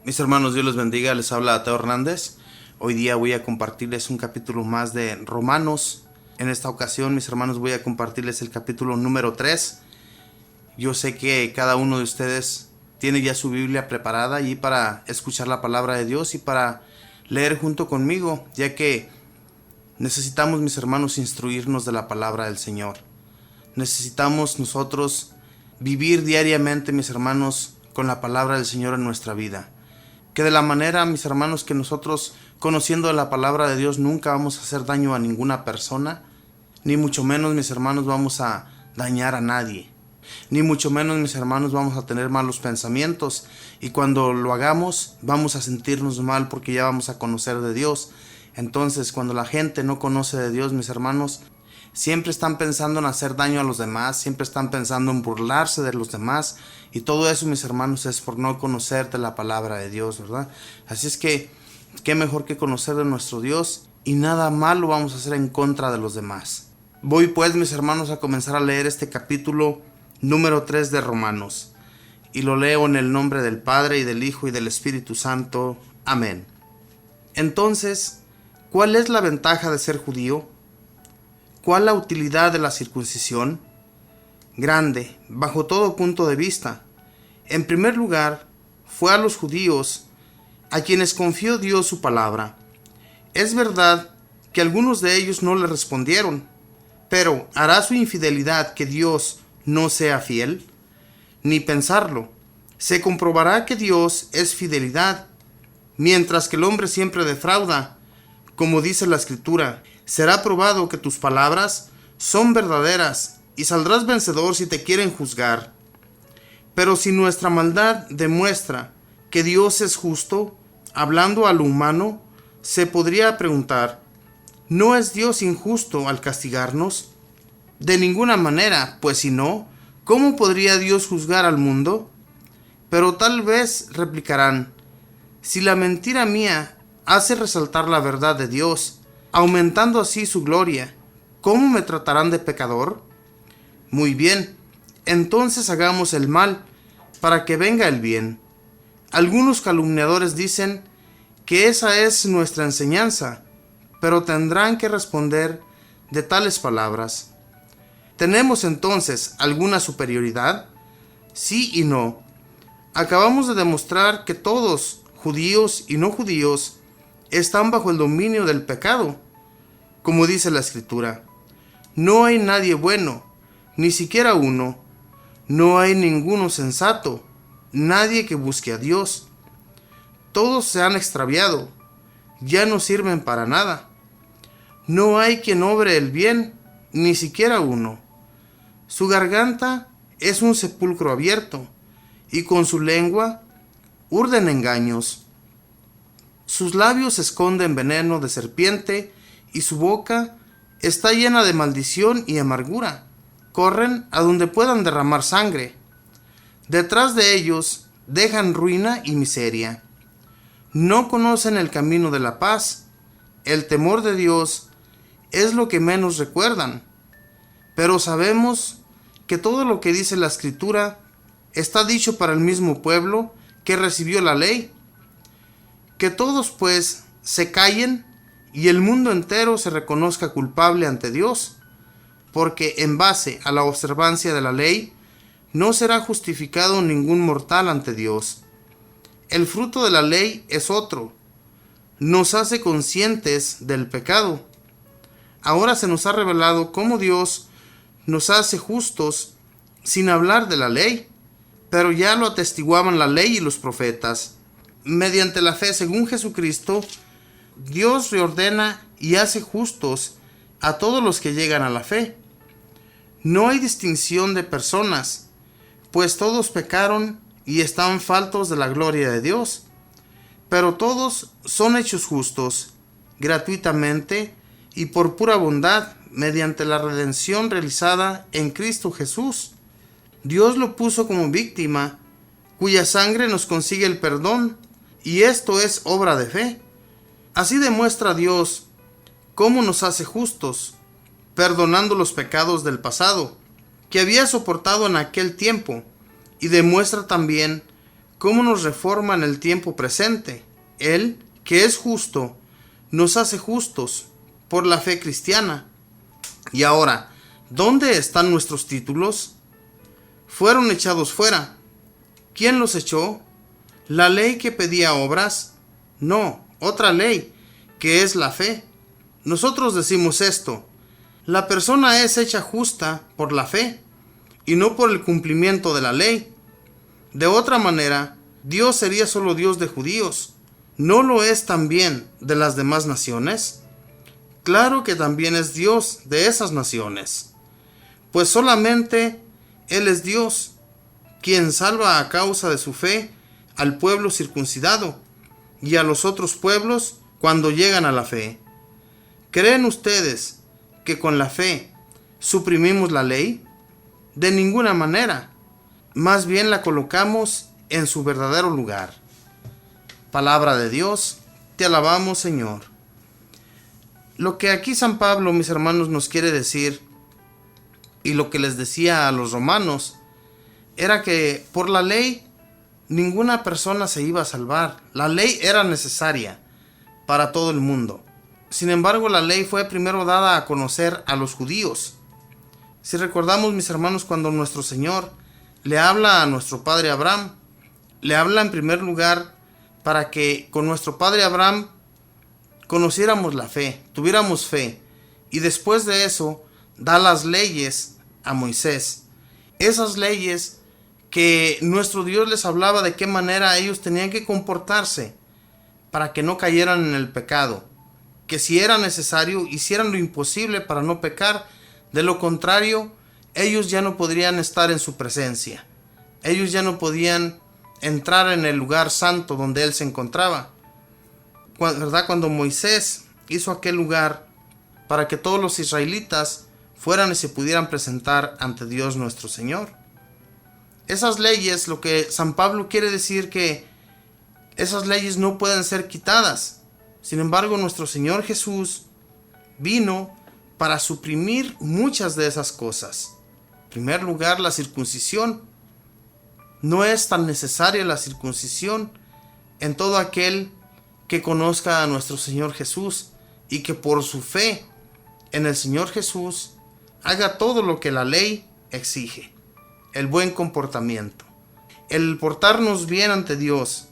Mis hermanos, Dios les bendiga, les habla Teo Hernández. Hoy día voy a compartirles un capítulo más de Romanos. En esta ocasión, mis hermanos, voy a compartirles el capítulo número 3. Yo sé que cada uno de ustedes tiene ya su Biblia preparada y para escuchar la palabra de Dios y para leer junto conmigo, ya que necesitamos, mis hermanos, instruirnos de la palabra del Señor. Necesitamos nosotros vivir diariamente, mis hermanos, con la palabra del Señor en nuestra vida. Que de la manera, mis hermanos, que nosotros, conociendo la palabra de Dios, nunca vamos a hacer daño a ninguna persona, ni mucho menos, mis hermanos, vamos a dañar a nadie, ni mucho menos, mis hermanos, vamos a tener malos pensamientos, y cuando lo hagamos vamos a sentirnos mal porque ya vamos a conocer de Dios. Entonces, cuando la gente no conoce de Dios, mis hermanos, siempre están pensando en hacer daño a los demás, siempre están pensando en burlarse de los demás, y todo eso, mis hermanos, es por no conocer de la palabra de Dios, ¿verdad? Así es que, qué mejor que conocer de nuestro Dios, y nada malo vamos a hacer en contra de los demás. Voy pues, mis hermanos, a comenzar a leer este capítulo número 3 de Romanos, y lo leo en el nombre del Padre, y del Hijo, y del Espíritu Santo. Amén. Entonces, ¿cuál es la ventaja de ser judío? ¿Cuál la utilidad de la circuncisión? Grande, bajo todo punto de vista. En primer lugar, fue a los judíos a quienes confió Dios su palabra. Es verdad que algunos de ellos no le respondieron, pero ¿hará su infidelidad que Dios no sea fiel? Ni pensarlo. Se comprobará que Dios es fidelidad, mientras que el hombre siempre defrauda. Como dice la Escritura, será probado que tus palabras son verdaderas, y saldrás vencedor si te quieren juzgar. Pero si nuestra maldad demuestra que Dios es justo, hablando a lo humano, se podría preguntar, ¿no es Dios injusto al castigarnos? De ninguna manera, pues si no, ¿cómo podría Dios juzgar al mundo? Pero tal vez replicarán, si la mentira mía hace resaltar la verdad de Dios, aumentando así su gloria, ¿cómo me tratarán de pecador? Muy bien, entonces hagamos el mal, para que venga el bien. Algunos calumniadores dicen que esa es nuestra enseñanza, pero tendrán que responder de tales palabras. ¿Tenemos entonces alguna superioridad? Sí y no. Acabamos de demostrar que todos, judíos y no judíos, están bajo el dominio del pecado. Como dice la Escritura, no hay nadie bueno, ni siquiera uno. No hay ninguno sensato, nadie que busque a Dios. Todos se han extraviado, ya no sirven para nada. No hay quien obre el bien, ni siquiera uno. Su garganta es un sepulcro abierto, y con su lengua urden engaños. Sus labios esconden veneno de serpiente, y su boca está llena de maldición y amargura. Corren a donde puedan derramar sangre. Detrás de ellos dejan ruina y miseria. No conocen el camino de la paz. El temor de Dios es lo que menos recuerdan. Pero sabemos que todo lo que dice la Escritura está dicho para el mismo pueblo que recibió la ley. Que todos pues se callen y el mundo entero se reconozca culpable ante Dios, porque en base a la observancia de la ley no será justificado ningún mortal ante Dios. El fruto de la ley es otro, nos hace conscientes del pecado. Ahora se nos ha revelado cómo Dios nos hace justos sin hablar de la ley, pero ya lo atestiguaban la ley y los profetas. Mediante la fe según Jesucristo, Dios reordena y hace justos a todos los que llegan a la fe. No hay distinción de personas, pues todos pecaron y están faltos de la gloria de Dios, pero todos son hechos justos gratuitamente y por pura bondad mediante la redención realizada en Cristo Jesús. Dios lo puso como víctima, cuya sangre nos consigue el perdón, y esto es obra de fe. Así demuestra Dios cómo nos hace justos, perdonando los pecados del pasado, que había soportado en aquel tiempo, y demuestra también cómo nos reforma en el tiempo presente. Él, que es justo, nos hace justos por la fe cristiana. Y ahora, ¿dónde están nuestros títulos? Fueron echados fuera. ¿Quién los echó? ¿La ley que pedía obras? No, otra ley, que es la fe. Nosotros decimos esto: la persona es hecha justa por la fe y no por el cumplimiento de la ley. De otra manera, Dios sería solo Dios de judíos. ¿No lo es también de las demás naciones? Claro que también es Dios de esas naciones, pues solamente Él es Dios, quien salva a causa de su fe al pueblo circuncidado y a los otros pueblos cuando llegan a la fe. ¿Creen ustedes que con la fe suprimimos la ley? De ninguna manera, más bien la colocamos en su verdadero lugar. Palabra de Dios, te alabamos, Señor. Lo que aquí San Pablo, mis hermanos, nos quiere decir, y lo que les decía a los romanos, era que por la ley ninguna persona se iba a salvar. La ley era necesaria para todo el mundo. Sin embargo, la ley fue primero dada a conocer a los judíos. Si recordamos, mis hermanos, cuando nuestro Señor le habla a nuestro padre Abraham, le habla en primer lugar para que con nuestro padre Abraham conociéramos la fe, tuviéramos fe, y después de eso da las leyes a Moisés. Esas leyes que nuestro Dios les hablaba de qué manera ellos tenían que comportarse para que no cayeran en el pecado, que si era necesario hicieran lo imposible para no pecar. De lo contrario, ellos ya no podrían estar en su presencia. Ellos ya no podían entrar en el lugar santo donde Él se encontraba. ¿Verdad? Cuando Moisés hizo aquel lugar para que todos los israelitas fueran y se pudieran presentar ante Dios nuestro Señor. Esas leyes, lo que San Pablo quiere decir, que esas leyes no pueden ser quitadas. Sin embargo, nuestro Señor Jesús vino para suprimir muchas de esas cosas. En primer lugar, la circuncisión. No es tan necesaria la circuncisión en todo aquel que conozca a nuestro Señor Jesús y que por su fe en el Señor Jesús haga todo lo que la ley exige. El buen comportamiento, el portarnos bien ante Dios,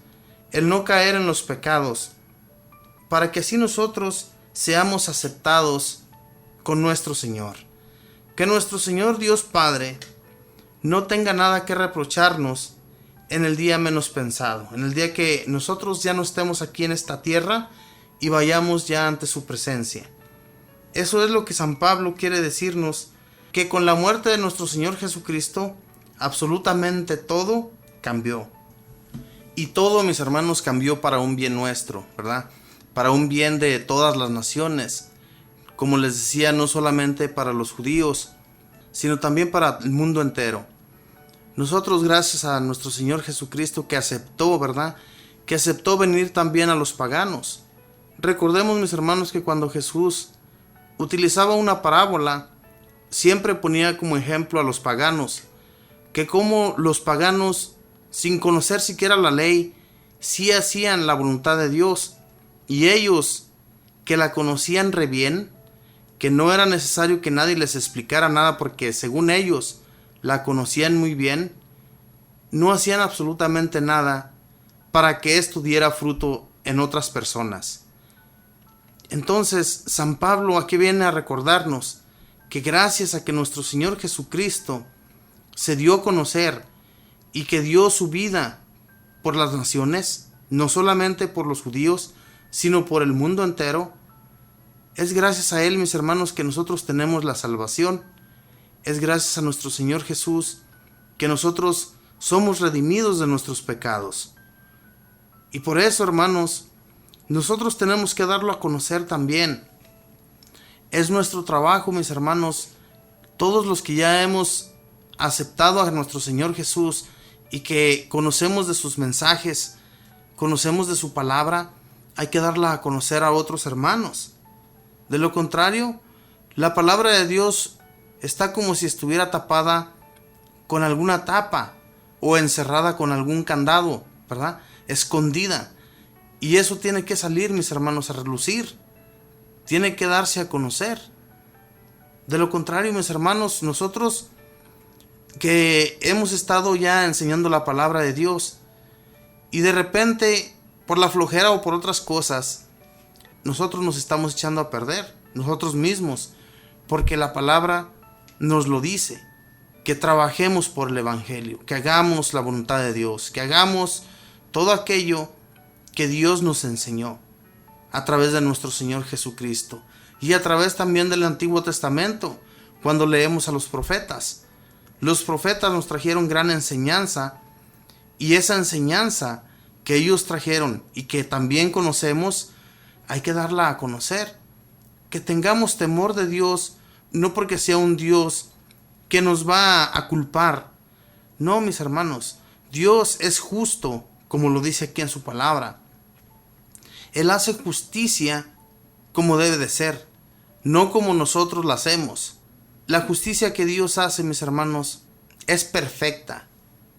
el no caer en los pecados, para que así nosotros seamos aceptados con nuestro Señor. Que nuestro Señor Dios Padre no tenga nada que reprocharnos en el día menos pensado, en el día que nosotros ya no estemos aquí en esta tierra y vayamos ya ante su presencia. Eso es lo que San Pablo quiere decirnos, que con la muerte de nuestro Señor Jesucristo, absolutamente todo cambió. Y todo, mis hermanos, cambió para un bien nuestro, ¿verdad? Para un bien de todas las naciones. Como les decía, no solamente para los judíos, sino también para el mundo entero. Nosotros, gracias a nuestro Señor Jesucristo, que aceptó, ¿verdad? Que aceptó venir también a los paganos. Recordemos, mis hermanos, que cuando Jesús utilizaba una parábola, siempre ponía como ejemplo a los paganos, que como los paganos, sin conocer siquiera la ley, sí hacían la voluntad de Dios, y ellos, que la conocían re bien, que no era necesario que nadie les explicara nada, porque según ellos la conocían muy bien, no hacían absolutamente nada para que esto diera fruto en otras personas. Entonces, San Pablo aquí viene a recordarnos que gracias a que nuestro Señor Jesucristo se dio a conocer y que dio su vida por las naciones, no solamente por los judíos, sino por el mundo entero, es gracias a Él, mis hermanos, que nosotros tenemos la salvación. Es gracias a nuestro Señor Jesús que nosotros somos redimidos de nuestros pecados. Y por eso, hermanos, nosotros tenemos que darlo a conocer también. Es nuestro trabajo, mis hermanos, todos los que ya hemos aceptado a nuestro Señor Jesús y que conocemos de sus mensajes, conocemos de su palabra, hay que darla a conocer a otros hermanos. De lo contrario, la palabra de Dios está como si estuviera tapada con alguna tapa o encerrada con algún candado. ¿verdad? Escondida. Y eso tiene que salir, mis hermanos, a relucir. Tiene que darse a conocer. De lo contrario, mis hermanos, nosotros que hemos estado ya enseñando la palabra de Dios y de repente, por la flojera o por otras cosas, nosotros nos estamos echando a perder, nosotros mismos, porque la palabra nos lo dice, que trabajemos por el Evangelio, que hagamos la voluntad de Dios, que hagamos todo aquello que Dios nos enseñó a través de nuestro Señor Jesucristo y a través también del Antiguo Testamento, cuando leemos a los profetas. Los profetas nos trajeron gran enseñanza, y esa enseñanza que ellos trajeron y que también conocemos, hay que darla a conocer. Que tengamos temor de Dios, no porque sea un Dios que nos va a culpar. No, mis hermanos, Dios es justo, como lo dice aquí en su palabra. Él hace justicia como debe de ser, no como nosotros la hacemos. La justicia que Dios hace, mis hermanos, es perfecta.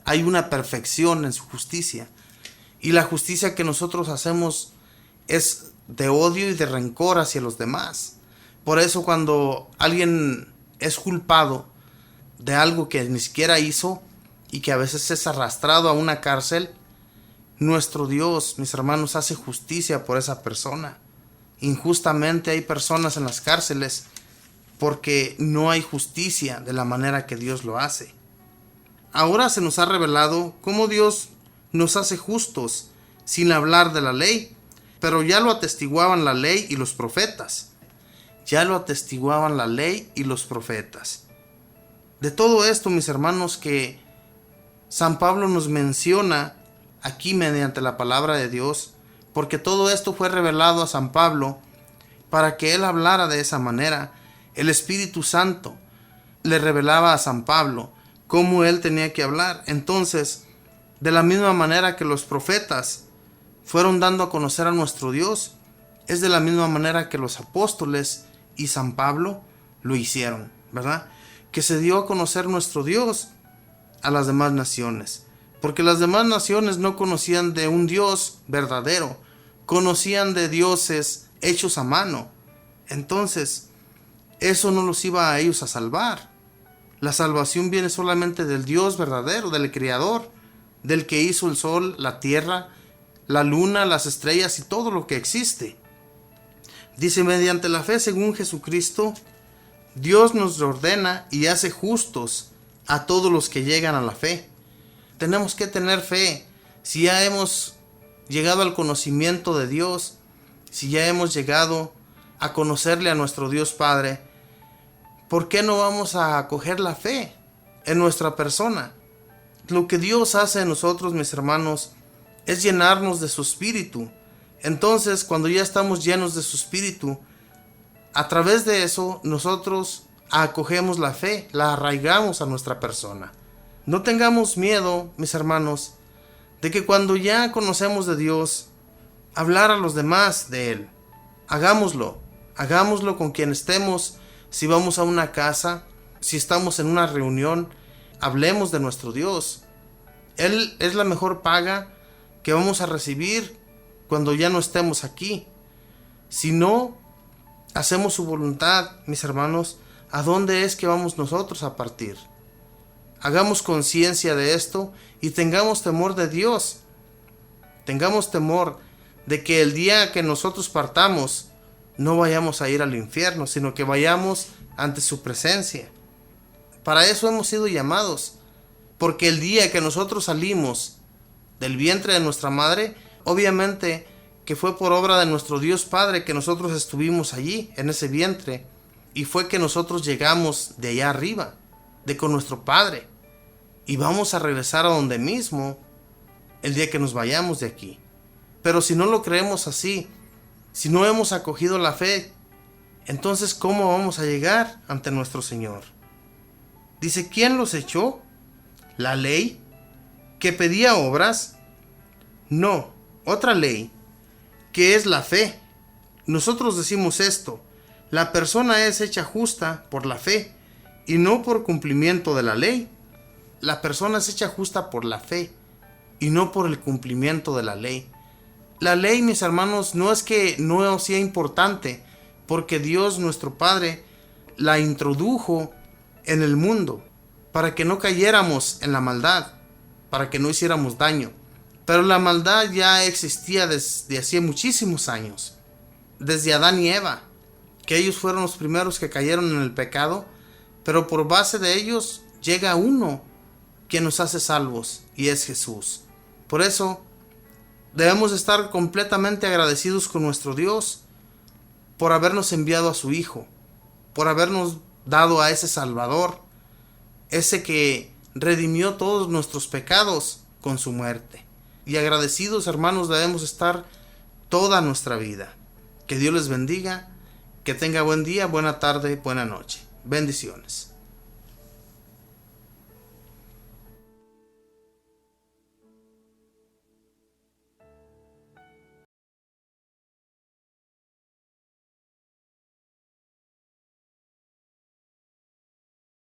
Hay una perfección en su justicia. Y la justicia que nosotros hacemos es de odio y de rencor hacia los demás. Por eso cuando alguien es culpado de algo que ni siquiera hizo y que a veces es arrastrado a una cárcel, nuestro Dios, mis hermanos, hace justicia por esa persona. Injustamente hay personas en las cárceles porque no hay justicia de la manera que Dios lo hace. Ahora se nos ha revelado cómo Dios nos hace justos sin hablar de la ley, pero ya lo atestiguaban la ley y los profetas. Ya lo atestiguaban la ley y los profetas. De todo esto, mis hermanos, que San Pablo nos menciona aquí mediante la palabra de Dios, porque todo esto fue revelado a San Pablo para que él hablara de esa manera. El Espíritu Santo le revelaba a San Pablo cómo él tenía que hablar. Entonces, de la misma manera que los profetas fueron dando a conocer a nuestro Dios, es de la misma manera que los apóstoles y San Pablo lo hicieron, ¿verdad? Que se dio a conocer nuestro Dios a las demás naciones, porque las demás naciones no conocían de un Dios verdadero, conocían de dioses hechos a mano. Entonces, eso no los iba a ellos a salvar. La salvación viene solamente del Dios verdadero, del Creador, del que hizo el sol, la tierra, la luna, las estrellas y todo lo que existe. Dice, mediante la fe según Jesucristo, Dios nos ordena y hace justos a todos los que llegan a la fe. Tenemos que tener fe. Si ya hemos llegado al conocimiento de Dios, si ya hemos llegado a conocerle a nuestro Dios Padre, ¿por qué no vamos a acoger la fe en nuestra persona? Lo que Dios hace en nosotros, mis hermanos, es llenarnos de su Espíritu. Entonces, cuando ya estamos llenos de su Espíritu, a través de eso, nosotros acogemos la fe, la arraigamos a nuestra persona. No tengamos miedo, mis hermanos, de que cuando ya conocemos de Dios, hablar a los demás de Él. Hagámoslo con quien estemos. Si vamos a una casa, si estamos en una reunión, hablemos de nuestro Dios. Él es la mejor paga que vamos a recibir cuando ya no estemos aquí. Si no hacemos su voluntad, mis hermanos, ¿a dónde es que vamos nosotros a partir? Hagamos conciencia de esto y tengamos temor de Dios. Tengamos temor de que el día que nosotros partamos, no vayamos a ir al infierno, sino que vayamos ante su presencia. Para eso hemos sido llamados, porque el día que nosotros salimos del vientre de nuestra madre, obviamente que fue por obra de nuestro Dios Padre que nosotros estuvimos allí, en ese vientre, y fue que nosotros llegamos de allá arriba, de con nuestro Padre, y vamos a regresar a donde mismo el día que nos vayamos de aquí. Pero si no lo creemos así, si no hemos acogido la fe, entonces ¿cómo vamos a llegar ante nuestro Señor? Dice, ¿quién los echó? ¿La ley que pedía obras? No, otra ley, que es la fe. Nosotros decimos esto: la persona es hecha justa por la fe y no por cumplimiento de la ley. La persona es hecha justa por la fe. y no por el cumplimiento de la ley. La ley, mis hermanos, no es que no sea importante, porque Dios nuestro Padre la introdujo en el mundo para que no cayéramos en la maldad, para que no hiciéramos daño. Pero la maldad ya existía desde hacía muchísimos años, desde Adán y Eva, que ellos fueron los primeros que cayeron en el pecado, pero por base de ellos llega uno que nos hace salvos, y es Jesús. Por eso debemos estar completamente agradecidos con nuestro Dios por habernos enviado a su Hijo, por habernos dado a ese Salvador, ese que redimió todos nuestros pecados con su muerte. Y agradecidos, hermanos, debemos estar toda nuestra vida. Que Dios les bendiga, que tenga buen día, buena tarde, buena noche. Bendiciones.